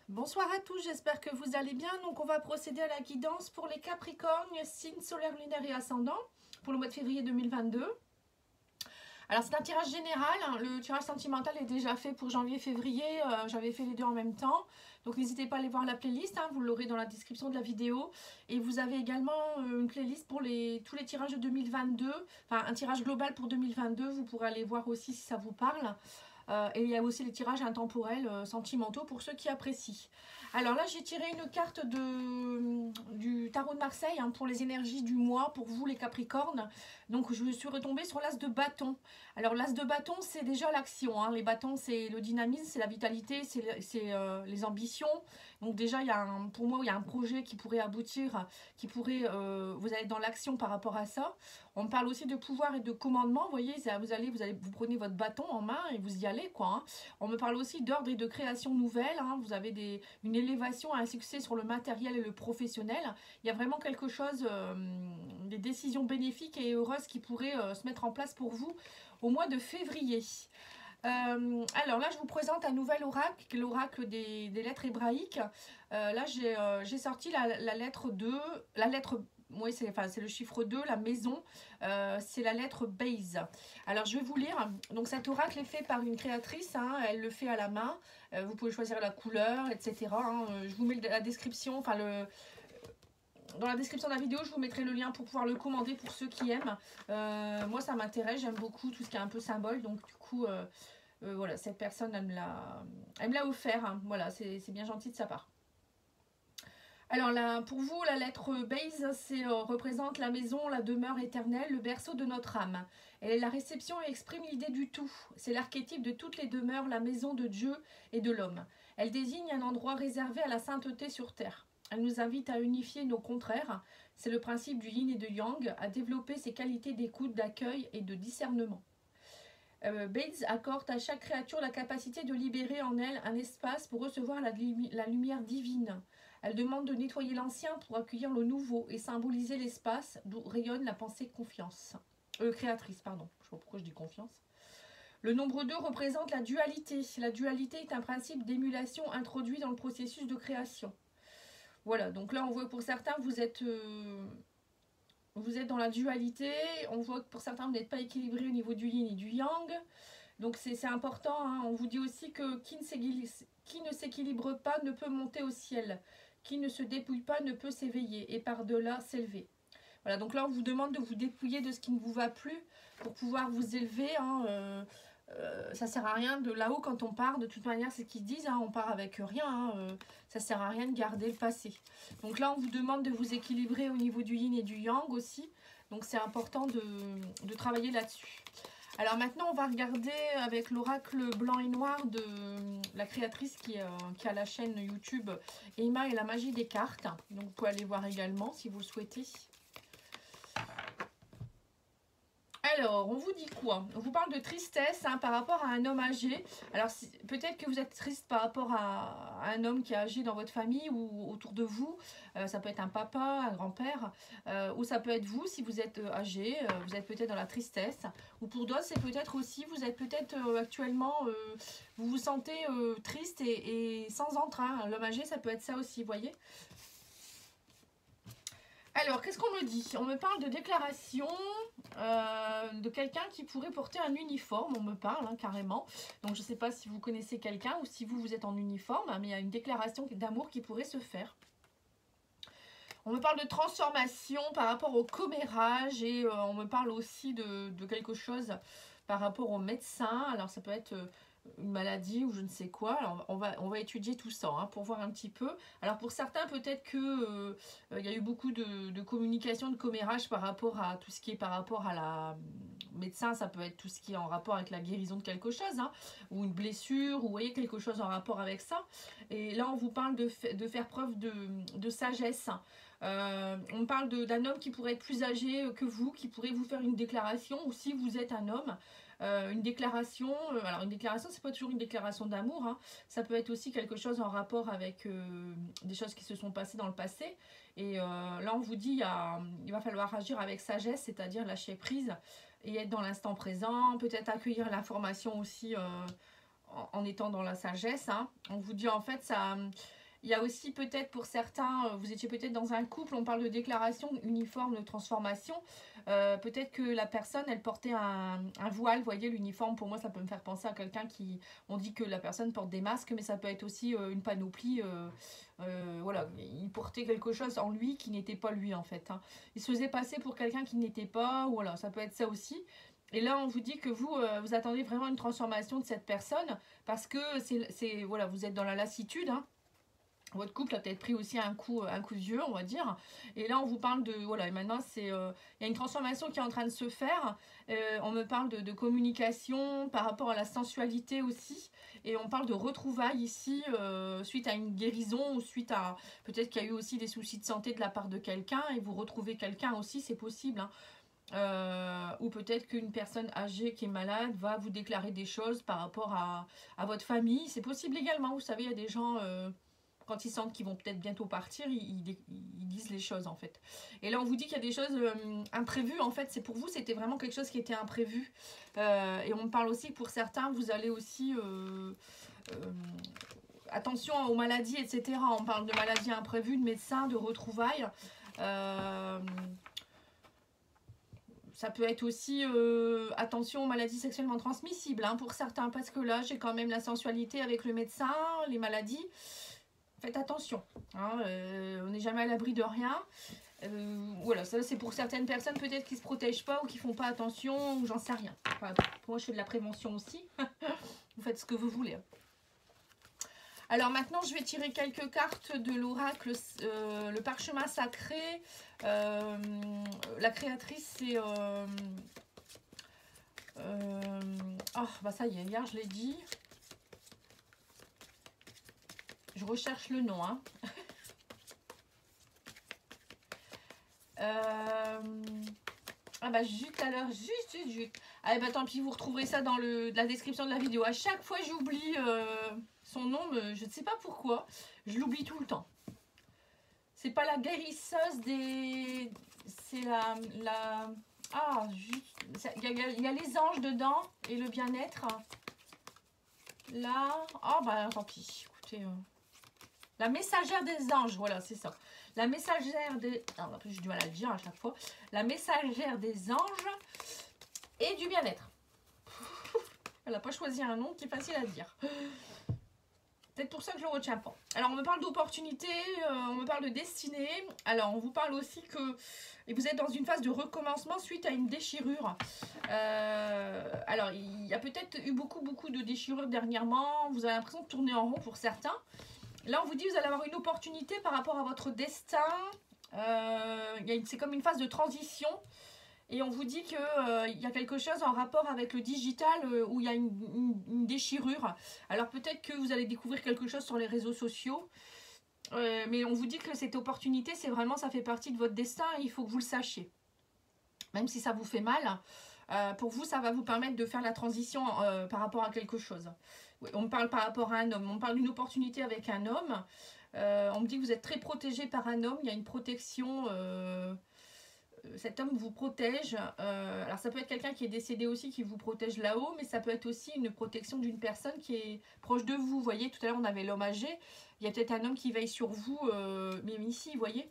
Bonsoir à tous, j'espère que vous allez bien. Donc on va procéder à la guidance pour les Capricornes, signe solaire, lunaire et ascendant pour le mois de février 2022. Alors c'est un tirage général, hein. Le tirage sentimental est déjà fait pour janvier-février, j'avais fait les deux en même temps. Donc n'hésitez pas à aller voir la playlist, hein, vous l'aurez dans la description de la vidéo. Et vous avez également une playlist pour tous les tirages de 2022, enfin un tirage global pour 2022, vous pourrez aller voir aussi si ça vous parle. Et il y a aussi les tirages intemporels sentimentaux pour ceux qui apprécient. Alors là, j'ai tiré une carte du tarot de Marseille, hein, pour les énergies du mois, pour vous les Capricornes. Donc je suis retombée sur l'as de bâton. Alors l'as de bâton, c'est déjà l'action, hein. Les bâtons, c'est le dynamisme, c'est la vitalité, c'est les ambitions. Donc déjà, pour moi, il y a un projet qui pourrait aboutir, vous allez être dans l'action par rapport à ça. On parle aussi de pouvoir et de commandement. Vous voyez, vous prenez votre bâton en main et vous y allez, quoi, hein. On me parle aussi d'ordre et de création nouvelle, hein. Vous avez une élévation, un succès sur le matériel et le professionnel. Il y a vraiment quelque chose, des décisions bénéfiques et heureuses qui pourraient se mettre en place pour vous au mois de février. Alors là, je vous présente un nouvel oracle, l'oracle des lettres hébraïques. Là, j'ai sorti la lettre 2, la lettre. Oui, c'est le chiffre 2, la maison, c'est la lettre Base. Alors, je vais vous lire. Donc, cet oracle est fait par une créatrice, hein, elle le fait à la main. Vous pouvez choisir la couleur, etc., hein. Je vous mets la description, dans la description de la vidéo, je vous mettrai le lien pour pouvoir le commander pour ceux qui aiment. Moi, ça m'intéresse, j'aime beaucoup tout ce qui est un peu symbole. Donc, du coup, voilà, cette personne, elle me l'a offert, hein. Voilà, c'est bien gentil de sa part. Alors là, pour vous, la lettre Base, représente la maison, la demeure éternelle, le berceau de notre âme. Elle est la réception et exprime l'idée du tout. C'est l'archétype de toutes les demeures, la maison de Dieu et de l'homme. Elle désigne un endroit réservé à la sainteté sur terre. Elle nous invite à unifier nos contraires. C'est le principe du yin et du yang, à développer ses qualités d'écoute, d'accueil et de discernement. Bates accorde à chaque créature la capacité de libérer en elle un espace pour recevoir la lumière divine. Elle demande de nettoyer l'ancien pour accueillir le nouveau et symboliser l'espace d'où rayonne la pensée créatrice. Pardon. Je ne sais pas pourquoi je dis confiance. Le nombre 2 représente la dualité. La dualité est un principe d'émulation introduit dans le processus de création. Voilà, donc là on voit que pour certains vous êtes dans la dualité. On voit que pour certains vous n'êtes pas équilibré au niveau du yin et du yang. Donc c'est important, hein. On vous dit aussi que qui ne s'équilibre pas ne peut monter au ciel. Qui ne se dépouille pas ne peut s'éveiller et par-delà s'élever. Voilà, donc là on vous demande de vous dépouiller de ce qui ne vous va plus pour pouvoir vous élever, hein. Ça sert à rien de là-haut quand on part, de toute manière c'est ce qu'ils disent, hein, on part avec rien, hein. Ça sert à rien de garder le passé. Donc là on vous demande de vous équilibrer au niveau du yin et du yang aussi. Donc c'est important de travailler là-dessus. Alors maintenant, on va regarder avec l'oracle blanc et noir de la créatrice qui a la chaîne YouTube Emma et la magie des cartes. Donc vous pouvez aller voir également si vous le souhaitez. Alors, on vous dit quoi? On vous parle de tristesse, hein, par rapport à un homme âgé. Alors, peut-être que vous êtes triste par rapport à un homme qui est âgé dans votre famille ou autour de vous. Ça peut être un papa, un grand-père, ou ça peut être vous si vous êtes âgé. Vous êtes peut-être dans la tristesse. Ou pour d'autres, c'est peut-être aussi, vous êtes peut-être actuellement, vous vous sentez triste et sans entrain. L'homme âgé, ça peut être ça aussi, vous voyez. Alors, qu'est-ce qu'on me dit? On me parle de déclaration de quelqu'un qui pourrait porter un uniforme. On me parle, hein, carrément. Donc, je ne sais pas si vous connaissez quelqu'un ou si vous êtes en uniforme, hein, mais il y a une déclaration d'amour qui pourrait se faire. On me parle de transformation par rapport au commérage et on me parle aussi de quelque chose par rapport au médecin. Alors, ça peut être une maladie ou je ne sais quoi. Alors, on va étudier tout ça, hein, pour voir un petit peu. Alors pour certains, peut-être que il y a eu beaucoup de communication, de commérage par rapport à tout ce qui est par rapport à la médecin. Ça peut être tout ce qui est en rapport avec la guérison de quelque chose, hein, ou une blessure, ou vous voyez quelque chose en rapport avec ça. Et là, on vous parle de faire preuve de sagesse. On parle d'un homme qui pourrait être plus âgé que vous, qui pourrait vous faire une déclaration, ou si vous êtes un homme, une déclaration. Alors une déclaration, c'est pas toujours une déclaration d'amour, hein. Ça peut être aussi quelque chose en rapport avec des choses qui se sont passées dans le passé. Et là on vous dit il va falloir agir avec sagesse, c'est-à-dire lâcher prise et être dans l'instant présent, peut-être accueillir l'information aussi en étant dans la sagesse, hein. On vous dit en fait ça... Il y a aussi peut-être pour certains, vous étiez peut-être dans un couple, on parle de déclaration uniforme de transformation. Peut-être que la personne, elle portait un voile. Vous voyez, l'uniforme, pour moi, ça peut me faire penser à quelqu'un qui... On dit que la personne porte des masques, mais ça peut être aussi une panoplie. Voilà, il portait quelque chose en lui qui n'était pas lui, en fait, hein. Il se faisait passer pour quelqu'un qui n'était pas. Voilà, ça peut être ça aussi. Et là, on vous dit que vous, vous attendez vraiment une transformation de cette personne parce que voilà, vous êtes dans la lassitude, hein. Votre couple a peut-être pris aussi un coup de vieux, on va dire. Et là, on vous parle de... Voilà, et maintenant, il y a une transformation qui est en train de se faire. On me parle de communication par rapport à la sensualité aussi. Et on parle de retrouvailles ici, suite à une guérison ou suite à... Peut-être qu'il y a eu aussi des soucis de santé de la part de quelqu'un. Et vous retrouvez quelqu'un aussi, c'est possible, hein. Ou peut-être qu'une personne âgée qui est malade va vous déclarer des choses par rapport à votre famille. C'est possible également. Vous savez, il y a des gens... quand ils sentent qu'ils vont peut-être bientôt partir, ils disent les choses en fait. Et là on vous dit qu'il y a des choses imprévues en fait. C'est pour vous, c'était vraiment quelque chose qui était imprévu. Et on me parle aussi que pour certains, vous allez aussi... attention aux maladies, etc. On parle de maladies imprévues, de médecins, de retrouvailles. Ça peut être aussi attention aux maladies sexuellement transmissibles, hein, pour certains. Parce que là, j'ai quand même la sensualité avec le médecin, les maladies. Faites attention, hein, on n'est jamais à l'abri de rien. Voilà, ça c'est pour certaines personnes peut-être qui ne se protègent pas ou qui ne font pas attention, ou j'en sais rien. Enfin, pour moi je fais de la prévention aussi. Vous faites ce que vous voulez. Alors maintenant je vais tirer quelques cartes de l'oracle, le parchemin sacré. La créatrice c'est... oh bah ça y est, hier je l'ai dit. Je recherche le nom, hein. Ah bah juste à l'heure, juste. Ah bah tant pis, vous retrouverez ça dans la description de la vidéo. À chaque fois j'oublie son nom, je ne sais pas pourquoi. Je l'oublie tout le temps. C'est pas la guérisseuse des... C'est la... Ah, juste... Il y a les anges dedans et le bien-être. Là... Ah bah tant pis, écoutez... La messagère des anges, voilà, c'est ça. La messagère des... Non, j'ai du mal à le dire à chaque fois. La messagère des anges et du bien-être. Elle n'a pas choisi un nom qui est facile à dire. Peut-être pour ça que je ne le retiens pas. Alors, on me parle d'opportunité, on me parle de destinée. Alors, on vous parle aussi que vous êtes dans une phase de recommencement suite à une déchirure. Alors, il y a peut-être eu beaucoup de déchirures dernièrement. Vous avez l'impression de tourner en rond pour certains. Là, on vous dit que vous allez avoir une opportunité par rapport à votre destin. C'est comme une phase de transition. Et on vous dit qu'il y a quelque chose en rapport avec le digital où il y a une déchirure. Alors peut-être que vous allez découvrir quelque chose sur les réseaux sociaux. Mais on vous dit que cette opportunité, c'est vraiment, ça fait partie de votre destin. Et il faut que vous le sachiez. Même si ça vous fait mal, pour vous, ça va vous permettre de faire la transition par rapport à quelque chose. On me parle par rapport à un homme, on me parle d'une opportunité avec un homme. On me dit que vous êtes très protégé par un homme, il y a une protection, cet homme vous protège. Alors ça peut être quelqu'un qui est décédé aussi qui vous protège là-haut, mais ça peut être aussi une protection d'une personne qui est proche de vous. Vous voyez, tout à l'heure on avait l'homme âgé, il y a peut-être un homme qui veille sur vous, même ici, vous voyez.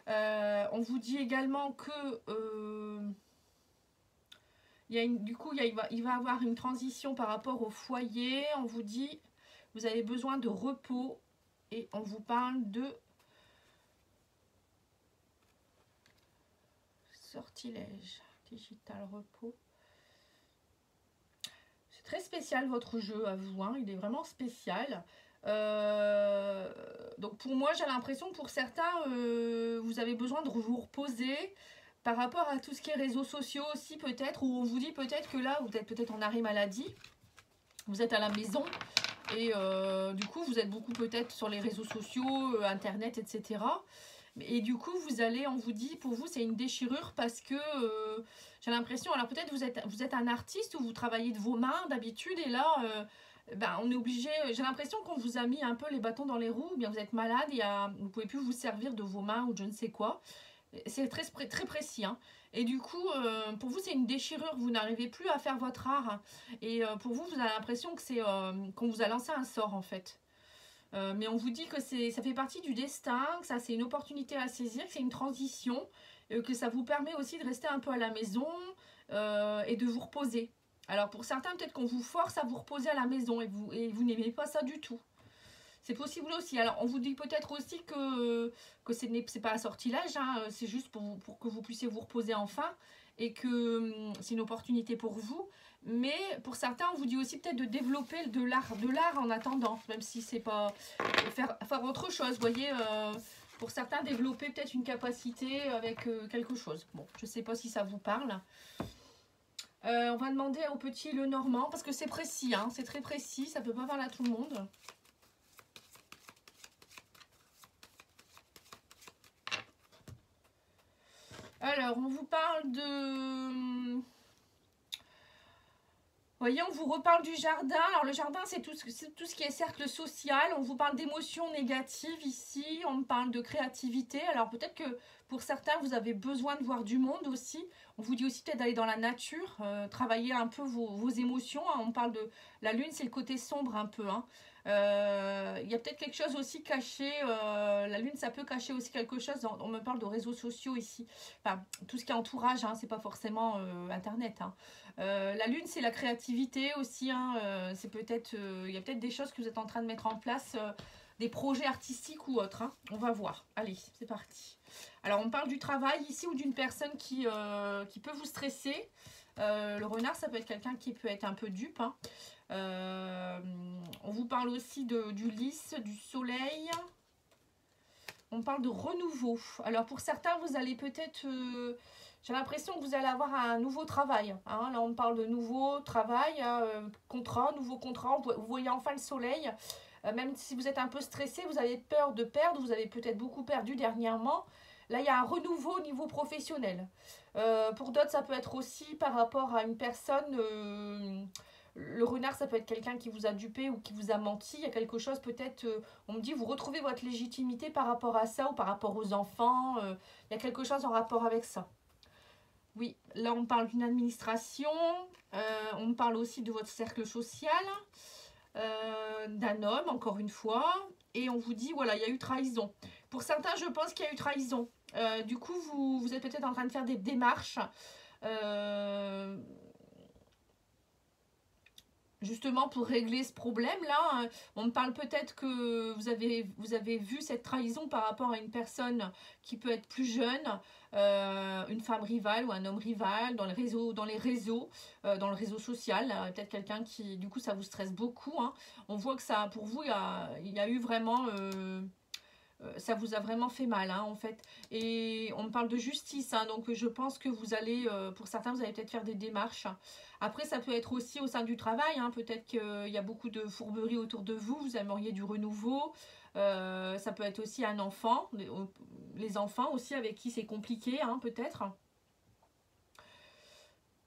On vous dit également que... du coup, il va avoir une transition par rapport au foyer. On vous dit, vous avez besoin de repos. Et on vous parle de sortilège. Digital repos. C'est très spécial votre jeu à vous, hein. Il est vraiment spécial. Donc pour moi, j'ai l'impression que pour certains, vous avez besoin de vous reposer. Par rapport à tout ce qui est réseaux sociaux aussi peut-être, où on vous dit peut-être que là, vous êtes peut-être en arrêt maladie, vous êtes à la maison, et du coup, vous êtes beaucoup peut-être sur les réseaux sociaux, Internet, etc. Et du coup, on vous dit, pour vous, c'est une déchirure parce que j'ai l'impression, alors peut-être vous êtes un artiste ou vous travaillez de vos mains d'habitude, et là, on est obligé, j'ai l'impression qu'on vous a mis un peu les bâtons dans les roues, ou bien vous êtes malade, vous ne pouvez plus vous servir de vos mains ou je ne sais quoi. C'est très précis. Hein. Et du coup, pour vous, c'est une déchirure. Vous n'arrivez plus à faire votre art. Et pour vous, vous avez l'impression que c'est qu'on vous a lancé un sort, en fait. Mais on vous dit que ça fait partie du destin, que ça, c'est une opportunité à saisir, que c'est une transition, que ça vous permet aussi de rester un peu à la maison et de vous reposer. Alors, pour certains, peut-être qu'on vous force à vous reposer à la maison et vous n'aimez pas ça du tout. C'est possible aussi. Alors, on vous dit peut-être aussi que c'est pas un sortilège, hein, c'est juste pour que vous puissiez vous reposer enfin et que c'est une opportunité pour vous. Mais pour certains, on vous dit aussi peut-être de développer de l'art en attendant, même si c'est pas faire autre chose. Vous voyez, pour certains, développer peut-être une capacité avec quelque chose. Bon, je sais pas si ça vous parle. On va demander au petit Lenormand, parce que c'est précis, hein, c'est très précis, ça peut pas parler à tout le monde. Alors, on vous parle de... Voyez, on vous reparle du jardin. Alors, le jardin, c'est tout ce qui est cercle social. On vous parle d'émotions négatives ici. On parle de créativité. Alors, peut-être que pour certains, vous avez besoin de voir du monde aussi. On vous dit aussi peut-être d'aller dans la nature, travailler un peu vos émotions. Hein. On parle de... La lune, c'est le côté sombre un peu. Hein. Il y a peut-être quelque chose aussi caché. La lune, ça peut cacher aussi quelque chose. On me parle de réseaux sociaux ici. Enfin, tout ce qui est entourage, hein, c'est pas forcément Internet. Hein. La lune, c'est la créativité aussi. Hein, c'est peut-être, il y a peut-être des choses que vous êtes en train de mettre en place, des projets artistiques ou autres. Hein. On va voir. Allez, c'est parti. Alors, on parle du travail ici ou d'une personne qui peut vous stresser. Le renard, ça peut être quelqu'un qui peut être un peu dupe. Hein. On vous parle aussi du lys, du soleil. On parle de renouveau. Alors, pour certains, vous allez peut-être... j'ai l'impression que vous allez avoir un nouveau travail. Hein. Là, on parle de nouveau travail, hein, nouveau contrat. Vous voyez enfin le soleil. Même si vous êtes un peu stressé, vous avez peur de perdre. Vous avez peut-être beaucoup perdu dernièrement. Là, il y a un renouveau au niveau professionnel. Pour d'autres, ça peut être aussi par rapport à une personne... le renard, ça peut être quelqu'un qui vous a dupé ou qui vous a menti. Il y a quelque chose, peut-être, on me dit, vous retrouvez votre légitimité par rapport à ça ou par rapport aux enfants. Il y a quelque chose en rapport avec ça. Oui, là on parle d'une administration, on parle aussi de votre cercle social, d'un homme, encore une fois, et on vous dit, voilà, il y a eu trahison. Pour certains, je pense qu'il y a eu trahison. Du coup, vous êtes peut-être en train de faire des démarches, justement pour régler ce problème-là. On me parle peut-être que vous avez vu cette trahison par rapport à une personne qui peut être plus jeune, une femme rivale ou un homme rival dans le réseau social. Peut-être quelqu'un qui, du coup, ça vous stresse beaucoup. Hein. On voit que ça, pour vous, il y a eu vraiment... ça vous a vraiment fait mal, hein, en fait. Et on me parle de justice, hein, donc je pense que vous allez, pour certains, vous allez peut-être faire des démarches. Après, ça peut être aussi au sein du travail, hein, peut-être qu'il y a beaucoup de fourberies autour de vous, vous aimeriez du renouveau. Ça peut être aussi un enfant, les enfants aussi avec qui c'est compliqué, hein, peut-être.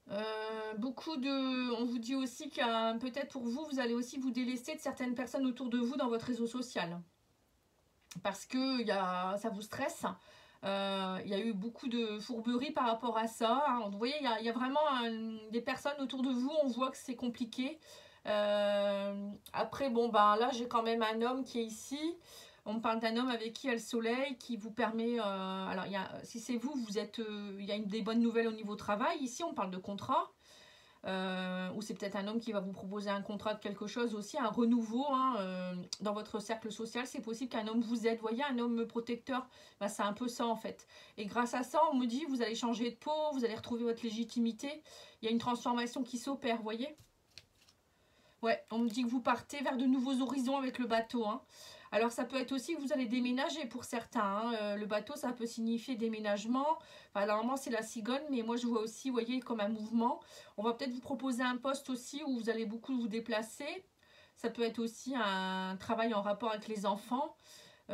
On vous dit aussi que peut-être pour vous, vous allez aussi vous délester de certaines personnes autour de vous dans votre réseau social. Parce que ça vous stresse. Il y a eu beaucoup de fourberies par rapport à ça. Hein. Vous voyez, il y a vraiment des personnes autour de vous, on voit que c'est compliqué. Après, bon, ben là, j'ai quand même un homme qui est ici. On me parle d'un homme avec qui il y a le soleil, qui vous permet... alors, si c'est vous, il y a des bonnes nouvelles au niveau travail. Ici, on parle de contrat. Ou c'est peut-être un homme qui va vous proposer un contrat de quelque chose aussi, un renouveau, hein, dans votre cercle social. C'est possible qu'un homme vous aide. Vous voyez, un homme protecteur, bah, c'est un peu ça en fait. Et grâce à ça, on me dit, vous allez changer de peau, vous allez retrouver votre légitimité. Il y a une transformation qui s'opère, vous voyez. Ouais, on me dit que vous partez vers de nouveaux horizons avec le bateau, hein. Alors, ça peut être aussi que vous allez déménager pour certains. Hein. Le bateau, ça peut signifier déménagement. Enfin, normalement, c'est la cigogne, mais moi, je vois aussi, vous voyez, comme un mouvement. On va peut-être vous proposer un poste aussi où vous allez beaucoup vous déplacer. Ça peut être aussi un travail en rapport avec les enfants,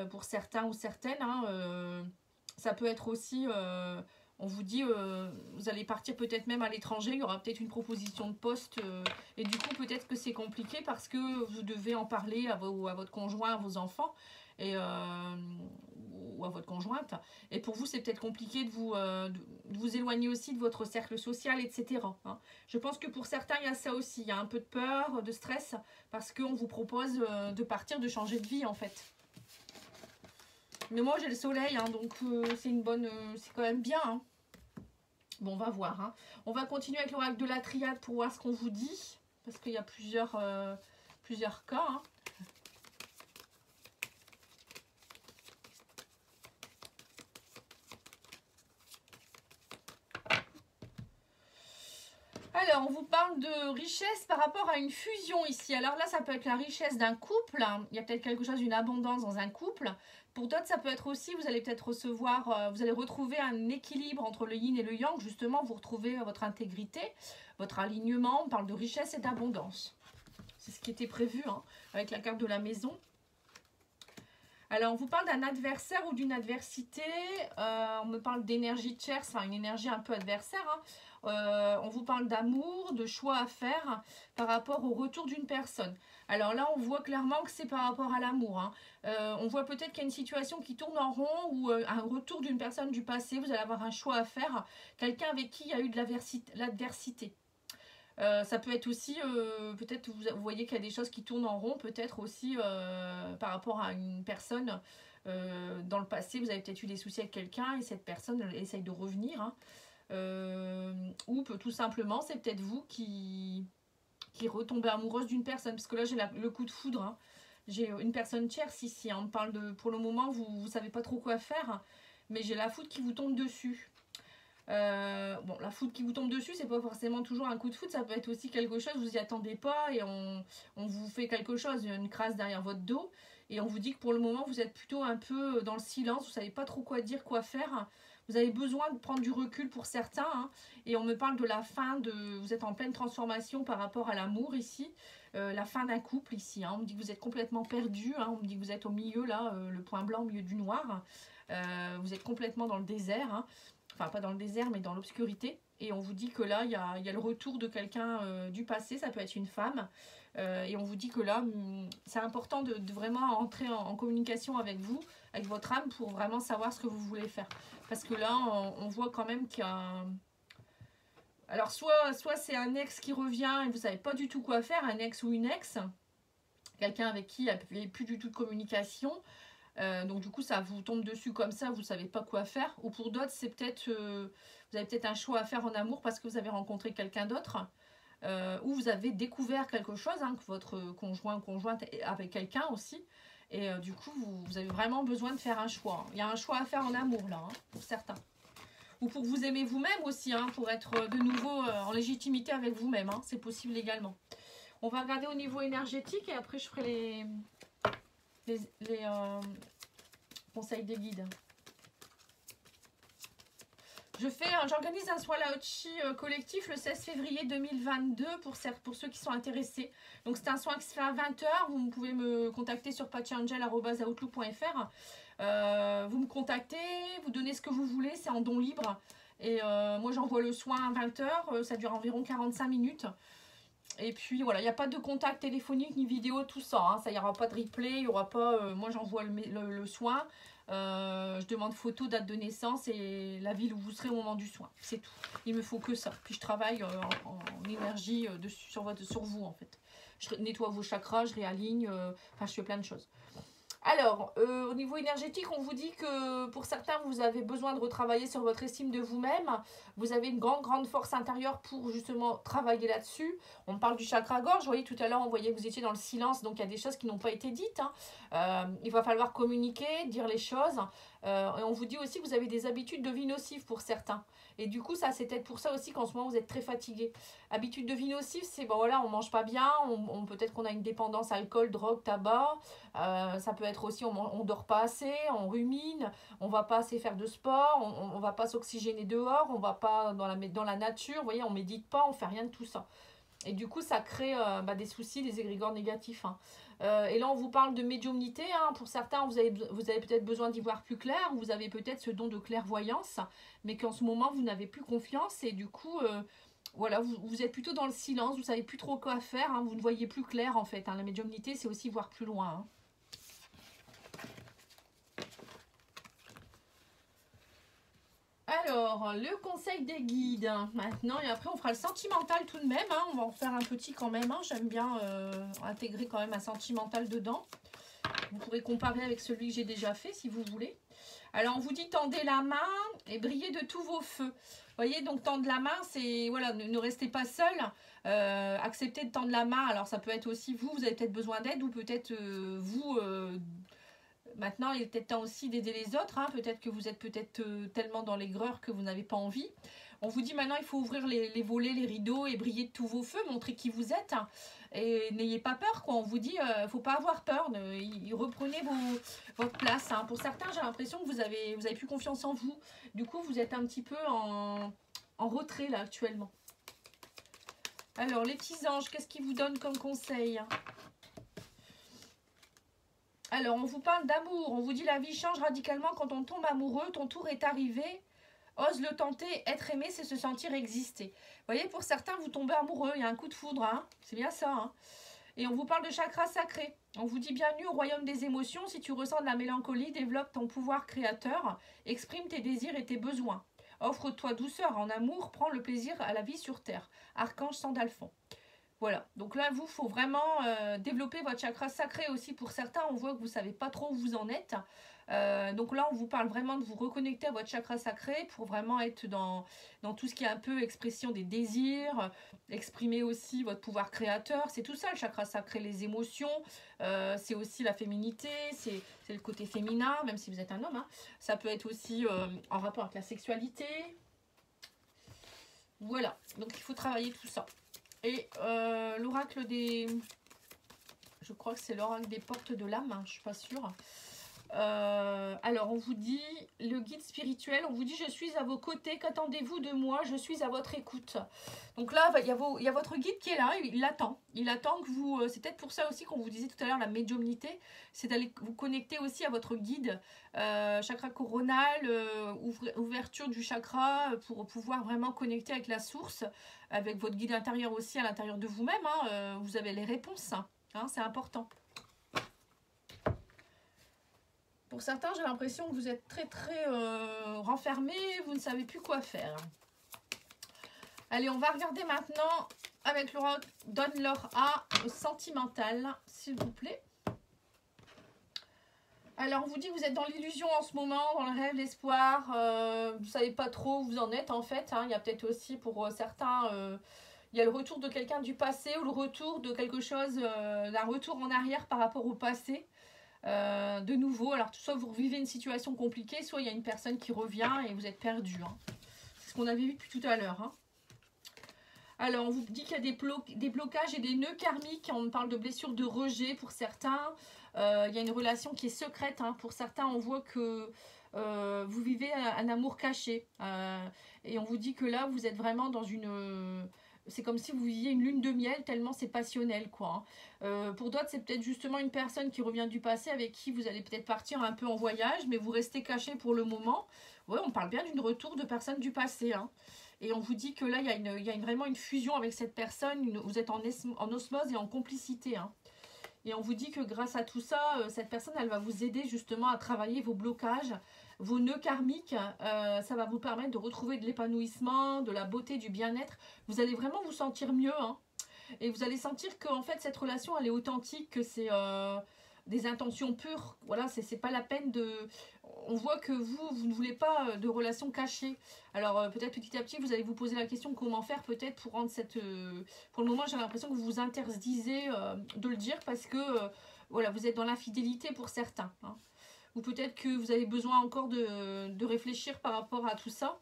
pour certains ou certaines. Hein. Ça peut être aussi... On vous dit, vous allez partir peut-être même à l'étranger, il y aura peut-être une proposition de poste. Et du coup, peut-être que c'est compliqué parce que vous devez en parler à votre conjoint, à vos enfants. Et, ou à votre conjointe. Et pour vous, c'est peut-être compliqué de vous éloigner aussi de votre cercle social, etc. Hein. Je pense que pour certains, il y a ça aussi. Il y a un peu de peur, de stress, parce qu'on vous propose de partir, de changer de vie, en fait. Mais moi, j'ai le soleil, hein, donc c'est une bonne... c'est quand même bien. Hein. Bon, on va voir. Hein. On va continuer avec l'oracle de la triade pour voir ce qu'on vous dit, parce qu'il y a plusieurs cas. Hein. Alors, on vous parle de richesse par rapport à une fusion ici. Alors là, ça peut être la richesse d'un couple. Il y a peut-être quelque chose, une abondance dans un couple. Pour d'autres, ça peut être aussi, vous allez peut-être recevoir, vous allez retrouver un équilibre entre le yin et le yang. Justement, vous retrouvez votre intégrité, votre alignement. On parle de richesse et d'abondance. C'est ce qui était prévu hein, avec la carte de la maison. Alors, on vous parle d'un adversaire ou d'une adversité. On me parle d'énergie tierce, enfin une énergie un peu adversaire. Hein. On vous parle d'amour, de choix à faire par rapport au retour d'une personne. Alors là, on voit clairement que c'est par rapport à l'amour. Hein. On voit peut-être qu'il y a une situation qui tourne en rond ou un retour d'une personne du passé. Vous allez avoir un choix à faire. Quelqu'un avec qui il y a eu de l'adversité. Ça peut être aussi, peut-être vous voyez qu'il y a des choses qui tournent en rond, peut-être aussi par rapport à une personne dans le passé, vous avez peut-être eu des soucis avec quelqu'un et cette personne essaye de revenir. Hein. Ou tout simplement, c'est peut-être vous qui retombez amoureuse d'une personne, parce que là j'ai le coup de foudre. Hein. J'ai une personne tierce ici, hein. On me parle de, pour le moment, vous ne savez pas trop quoi faire, mais j'ai la foudre qui vous tombe dessus. Bon, la foudre qui vous tombe dessus, c'est pas forcément toujours un coup de foudre, ça peut être aussi quelque chose, vous y attendez pas et on vous fait quelque chose, une crasse derrière votre dos et on vous dit que pour le moment vous êtes plutôt un peu dans le silence, vous savez pas trop quoi dire, quoi faire, vous avez besoin de prendre du recul pour certains hein, et on me parle de la fin vous êtes en pleine transformation par rapport à l'amour ici, la fin d'un couple ici, hein, on me dit que vous êtes complètement perdu, hein, on me dit que vous êtes au milieu là, le point blanc au milieu du noir, vous êtes complètement dans le désert, hein. Enfin, pas dans le désert, mais dans l'obscurité. Et on vous dit que là, il y a le retour de quelqu'un du passé, ça peut être une femme. Et on vous dit que là, c'est important de vraiment entrer en communication avec vous, avec votre âme, pour vraiment savoir ce que vous voulez faire. Parce que là, on voit quand même qu'il y a... Alors, soit c'est un ex qui revient et vous ne savez pas du tout quoi faire, un ex ou une ex, quelqu'un avec qui il n'y avait plus du tout de communication. Donc du coup ça vous tombe dessus comme ça, vous ne savez pas quoi faire. Ou pour d'autres c'est peut-être vous avez peut-être un choix à faire en amour parce que vous avez rencontré quelqu'un d'autre, ou vous avez découvert quelque chose, hein, que votre conjoint ou conjointe est avec quelqu'un aussi. Et du coup vous avez vraiment besoin de faire un choix. Il y a un choix à faire en amour là, hein, pour certains. Ou pour vous aimer vous-même aussi, hein, pour être de nouveau en légitimité avec vous-même, hein, c'est possible également. On va regarder au niveau énergétique et après je ferai les conseils des guides. J'organise un soin Lao-Chi collectif le 16 février 2022 pour ceux qui sont intéressés. Donc c'est un soin qui se fait à 20 h. Vous pouvez me contacter sur patchyangel@outlook.fr. Vous me contactez, vous donnez ce que vous voulez, c'est en don libre. Et moi j'envoie le soin à 20 h, ça dure environ 45 minutes. Et puis voilà, il n'y a pas de contact téléphonique ni vidéo, tout ça. Hein. Ça, il n'y aura pas de replay, il n'y aura pas. Moi, j'envoie le soin. Je demande photo, date de naissance et la ville où vous serez au moment du soin. C'est tout. Il me faut que ça. Puis je travaille en énergie sur vous en fait. Je nettoie vos chakras, je réaligne. Enfin, je fais plein de choses. Alors, au niveau énergétique, on vous dit que pour certains, vous avez besoin de retravailler sur votre estime de vous-même. Vous avez une grande force intérieure pour justement travailler là-dessus. On parle du chakra gorge. Vous voyez, tout à l'heure, on voyait que vous étiez dans le silence. Donc, il y a des choses qui n'ont pas été dites. Hein. Il va falloir communiquer, dire les choses. Et on vous dit aussi que vous avez des habitudes de vie nocives pour certains. Et du coup, ça, c'est peut-être pour ça aussi qu'en ce moment, vous êtes très fatigué. Habitude de vie nocive, c'est bon, voilà, on mange pas bien. Peut-être qu'on a une dépendance alcool, drogue, tabac. Ça peut être aussi on dort pas assez, on rumine, on va pas assez faire de sport, on va pas s'oxygéner dehors, on va pas dans la nature, vous voyez, on médite pas, on fait rien de tout ça. Et du coup, ça crée des soucis, des égrégores négatifs. Hein. Et là, on vous parle de médiumnité. Hein. Pour certains, vous avez peut-être besoin d'y voir plus clair. Vous avez peut-être ce don de clairvoyance, mais qu'en ce moment, vous n'avez plus confiance. Et du coup, voilà, vous êtes plutôt dans le silence. Vous ne savez plus trop quoi faire. Hein. Vous ne voyez plus clair, en fait. Hein. La médiumnité, c'est aussi voir plus loin. Hein. Alors, le conseil des guides, maintenant, et après on fera le sentimental tout de même, hein. On va en faire un petit quand même, hein. J'aime bien intégrer quand même un sentimental dedans. Vous pourrez comparer avec celui que j'ai déjà fait si vous voulez. Alors, on vous dit tendez la main et brillez de tous vos feux. Vous voyez, donc tendre la main, c'est, voilà, ne restez pas seul. Acceptez de tendre la main. Alors, ça peut être aussi vous avez peut-être besoin d'aide ou peut-être vous... Maintenant, il est peut-être temps aussi d'aider les autres. Hein. Peut-être que vous êtes tellement dans l'aigreur que vous n'avez pas envie. On vous dit maintenant, il faut ouvrir les volets, les rideaux et briller de tous vos feux, montrer qui vous êtes. Et n'ayez pas peur, quoi. On vous dit, il ne faut pas avoir peur. Reprenez votre place. Hein. Pour certains, j'ai l'impression que vous avez plus confiance en vous. Du coup, vous êtes un petit peu en retrait, là, actuellement. Alors, les petits anges, qu'est-ce qu'ils vous donnent comme conseil ? Alors, on vous parle d'amour. On vous dit la vie change radicalement quand on tombe amoureux. Ton tour est arrivé. Ose le tenter. Être aimé, c'est se sentir exister. Vous voyez, pour certains, vous tombez amoureux. Il y a un coup de foudre. Hein, c'est bien ça. Hein. Et on vous parle de chakra sacré. On vous dit bienvenue au royaume des émotions. Si tu ressens de la mélancolie, développe ton pouvoir créateur. Exprime tes désirs et tes besoins. Offre-toi douceur en amour. Prends le plaisir à la vie sur terre. Archange Sandalphon. Voilà, donc là, il faut vraiment développer votre chakra sacré aussi. Pour certains, on voit que vous ne savez pas trop où vous en êtes. Donc là, on vous parle vraiment de vous reconnecter à votre chakra sacré pour vraiment être dans tout ce qui est un peu expression des désirs, exprimer aussi votre pouvoir créateur. C'est tout ça, le chakra sacré, les émotions. C'est aussi la féminité, c'est le côté féminin, même si vous êtes un homme. Hein. Ça peut être aussi en rapport avec la sexualité. Voilà, donc il faut travailler tout ça. Et l'oracle des... Je crois que c'est l'oracle des portes de l'âme, hein, je ne suis pas sûre. Alors, on vous dit, le guide spirituel, on vous dit, je suis à vos côtés, qu'attendez-vous de moi, je suis à votre écoute. Donc là, il y a votre guide qui est là, il attend. Il attend que vous... C'est peut-être pour ça aussi qu'on vous disait tout à l'heure, la médiumnité, c'est d'aller vous connecter aussi à votre guide. Chakra coronal, ouverture du chakra pour pouvoir vraiment connecter avec la source, avec votre guide intérieur aussi à l'intérieur de vous-même. Hein, vous avez les réponses, hein, c'est important. Pour certains, j'ai l'impression que vous êtes très renfermés, vous ne savez plus quoi faire. Allez, on va regarder maintenant avec l'oracle Donne-leur à sentimental, s'il vous plaît. Alors, on vous dit que vous êtes dans l'illusion en ce moment, dans le rêve, l'espoir. Vous ne savez pas trop où vous en êtes, en fait. Hein. Il y a peut-être aussi, pour certains, il y a le retour de quelqu'un du passé ou le retour de quelque chose, d'un retour en arrière par rapport au passé. De nouveau, alors soit vous revivez une situation compliquée, soit il y a une personne qui revient et vous êtes perdu. Hein. C'est ce qu'on avait vu depuis tout à l'heure. Hein. Alors, on vous dit qu'il y a des blocages et des nœuds karmiques. On parle de blessures de rejet pour certains. Il y a une relation qui est secrète. Hein. Pour certains, on voit que vous vivez un amour caché. Et on vous dit que là, vous êtes vraiment dans une... c'est comme si vous viviez une lune de miel, tellement c'est passionnel, quoi. Pour d'autres, c'est peut-être justement une personne qui revient du passé avec qui vous allez peut-être partir un peu en voyage, mais vous restez caché pour le moment. Ouais, on parle bien d'une retour de personne du passé, hein. Et on vous dit que là, il y a vraiment une fusion avec cette personne. Vous êtes en osmose et en complicité, hein. Et on vous dit que grâce à tout ça, cette personne, elle va vous aider justement à travailler vos blocages, vos nœuds karmiques. Ça va vous permettre de retrouver de l'épanouissement, de la beauté, du bien-être. Vous allez vraiment vous sentir mieux, hein. Et vous allez sentir que en fait, cette relation, elle est authentique, que c'est des intentions pures. Voilà, c'est pas la peine de... On voit que vous ne voulez pas de relations cachées. Alors peut-être petit à petit, vous allez vous poser la question comment faire peut-être pour rendre cette... Pour le moment, j'ai l'impression que vous vous interdisez de le dire parce que voilà, vous êtes dans l'infidélité pour certains. Hein. Ou peut-être que vous avez besoin encore de réfléchir par rapport à tout ça.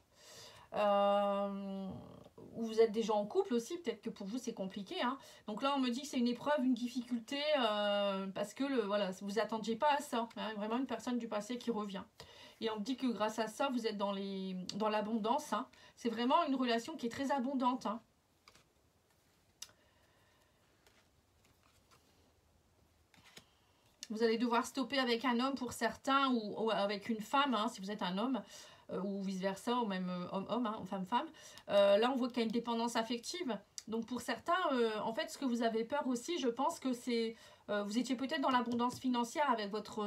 Ou vous êtes déjà en couple aussi, peut-être que pour vous c'est compliqué. Hein. Donc là, on me dit que c'est une épreuve, une difficulté, parce que voilà, vous attendiez pas à ça. Hein, vraiment une personne du passé qui revient. Et on me dit que grâce à ça, vous êtes dans l'abondance. Hein. C'est vraiment une relation qui est très abondante. Hein. Vous allez devoir stopper avec un homme pour certains ou avec une femme, hein, si vous êtes un homme, ou vice-versa, ou même homme-homme, hein, femme-femme. Là, on voit qu'il y a une dépendance affective. Donc pour certains, en fait, ce que vous avez peur aussi, je pense que c'est... vous étiez peut-être dans l'abondance financière avec votre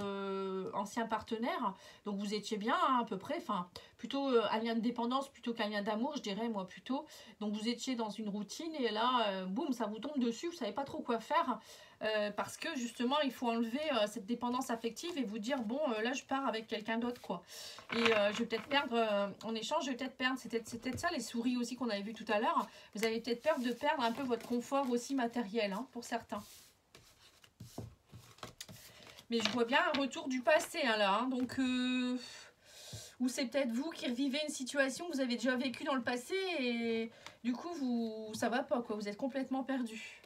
ancien partenaire. Donc vous étiez bien, hein, à peu près. Enfin, plutôt un lien de dépendance plutôt qu'un lien d'amour, je dirais, moi, plutôt. Donc vous étiez dans une routine et là, boum, ça vous tombe dessus. Vous ne savez pas trop quoi faire. Parce que justement, il faut enlever cette dépendance affective et vous dire, bon, là, je pars avec quelqu'un d'autre, quoi. Et je vais peut-être perdre, en échange, je vais peut-être perdre. C'est peut-être ça, les souris aussi qu'on avait vu tout à l'heure. Vous avez peut-être peur de perdre un peu votre confort aussi matériel, hein, pour certains. Mais je vois bien un retour du passé, hein, là. Hein, donc, ou c'est peut-être vous qui revivez une situation que vous avez déjà vécue dans le passé et du coup, ça va pas, quoi. Vous êtes complètement perdu.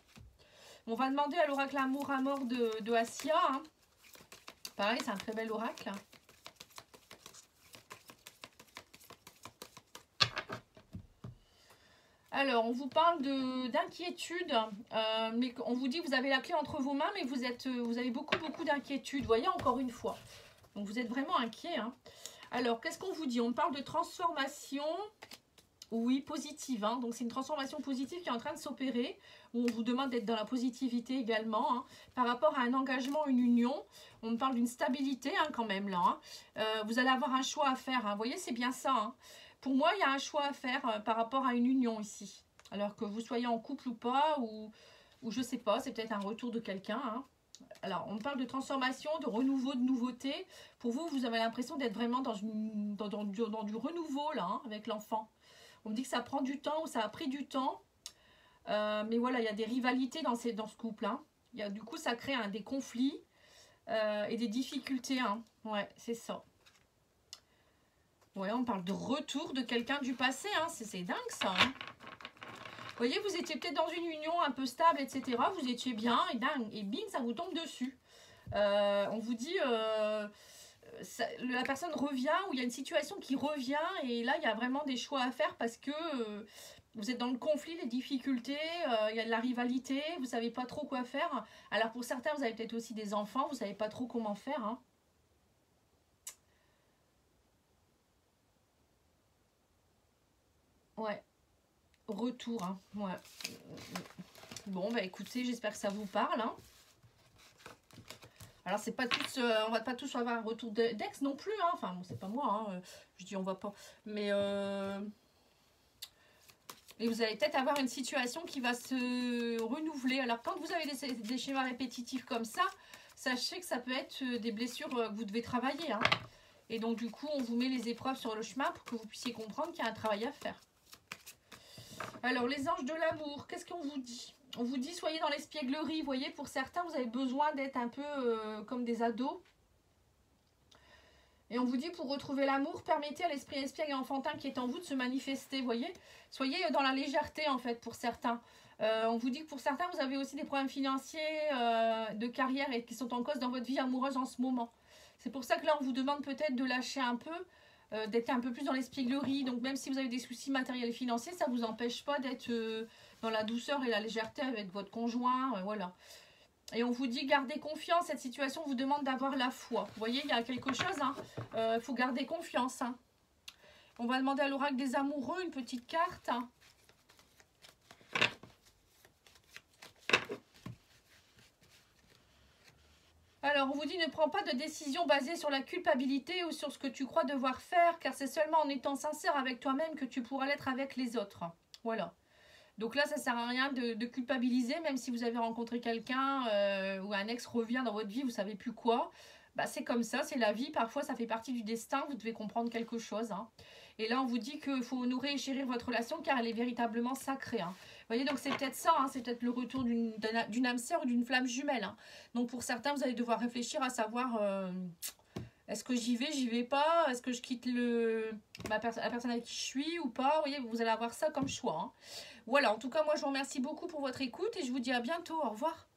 On va demander à l'oracle Amour à mort de Assia. Hein. Pareil, c'est un très bel oracle. Alors, on vous parle d'inquiétude, mais on vous dit que vous avez la clé entre vos mains, mais vous avez beaucoup d'inquiétude. Vous voyez, encore une fois. Donc, vous êtes vraiment inquiet. Hein. Alors, qu'est-ce qu'on vous dit? On parle de transformation, oui, positive. Hein. Donc, c'est une transformation positive qui est en train de s'opérer. On vous demande d'être dans la positivité également. Hein. Par rapport à un engagement, une union, on parle d'une stabilité hein, quand même là. Hein. Vous allez avoir un choix à faire. Hein. Vous voyez, c'est bien ça. Hein. Pour moi, il y a un choix à faire par rapport à une union ici. Alors que vous soyez en couple ou pas, ou je sais pas, c'est peut-être un retour de quelqu'un. Hein. Alors, on parle de transformation, de renouveau, de nouveauté. Pour vous, vous avez l'impression d'être vraiment dans du renouveau, là, hein, avec l'enfant. On me dit que ça prend du temps, ou ça a pris du temps. Mais voilà, il y a des rivalités dans ce couple. Hein. Du coup, ça crée des conflits et des difficultés. Hein. Ouais, c'est ça. Ouais, on parle de retour de quelqu'un du passé. Hein. C'est dingue, ça. Hein. Vous voyez, vous étiez peut-être dans une union un peu stable, etc. Vous étiez bien et dingue. Et bing, ça vous tombe dessus. On vous dit... la personne revient, ou il y a une situation qui revient. Et là, il y a vraiment des choix à faire parce que... vous êtes dans le conflit, les difficultés, il y a de la rivalité, vous ne savez pas trop quoi faire. Alors pour certains, vous avez peut-être aussi des enfants, vous ne savez pas trop comment faire. Hein. Ouais, retour. Hein. Ouais. Bon, bah écoutez, j'espère que ça vous parle. Hein. Alors c'est pas tous, on va pas tous avoir un retour d'ex non plus. Hein. Enfin, bon, c'est pas moi, hein. Je dis on va pas. Mais... Et vous allez peut-être avoir une situation qui va se renouveler. Alors, quand vous avez des schémas répétitifs comme ça, sachez que ça peut être des blessures que vous devez travailler. Hein. Et donc, du coup, on vous met les épreuves sur le chemin pour que vous puissiez comprendre qu'il y a un travail à faire. Alors, les anges de l'amour, qu'est-ce qu'on vous dit? On vous dit, soyez dans l'espièglerie. Vous voyez, pour certains, vous avez besoin d'être un peu comme des ados. Et on vous dit, pour retrouver l'amour, permettez à l'esprit espiègle et enfantin qui est en vous de se manifester, vous voyez. Soyez dans la légèreté, en fait, pour certains. On vous dit que pour certains, vous avez aussi des problèmes financiers, de carrière et qui sont en cause dans votre vie amoureuse en ce moment. C'est pour ça que là, on vous demande peut-être de lâcher un peu, d'être un peu plus dans l'espièglerie. Donc, même si vous avez des soucis matériels et financiers, ça ne vous empêche pas d'être dans la douceur et la légèreté avec votre conjoint, voilà. Et on vous dit, gardez confiance, cette situation vous demande d'avoir la foi. Vous voyez, il y a quelque chose, hein. Faut garder confiance. Hein. On va demander à l'oracle des amoureux une petite carte. Hein. Alors, on vous dit, ne prends pas de décision basée sur la culpabilité ou sur ce que tu crois devoir faire, car c'est seulement en étant sincère avec toi-même que tu pourras l'être avec les autres. Voilà. Donc là, ça ne sert à rien de culpabiliser, même si vous avez rencontré quelqu'un ou un ex revient dans votre vie, vous ne savez plus quoi. Bah, c'est comme ça, c'est la vie. Parfois, ça fait partie du destin. Vous devez comprendre quelque chose. Hein. Et là, on vous dit qu'il faut honorer et chérir votre relation car elle est véritablement sacrée. Hein. Vous voyez, donc c'est peut-être ça. Hein, c'est peut-être le retour d'une âme sœur ou d'une flamme jumelle. Hein. Donc pour certains, vous allez devoir réfléchir à savoir... est-ce que j'y vais pas? Est-ce que je quitte la personne avec qui je suis ou pas? Vous voyez, vous allez avoir ça comme choix. Hein. Voilà, en tout cas, moi, je vous remercie beaucoup pour votre écoute et je vous dis à bientôt. Au revoir.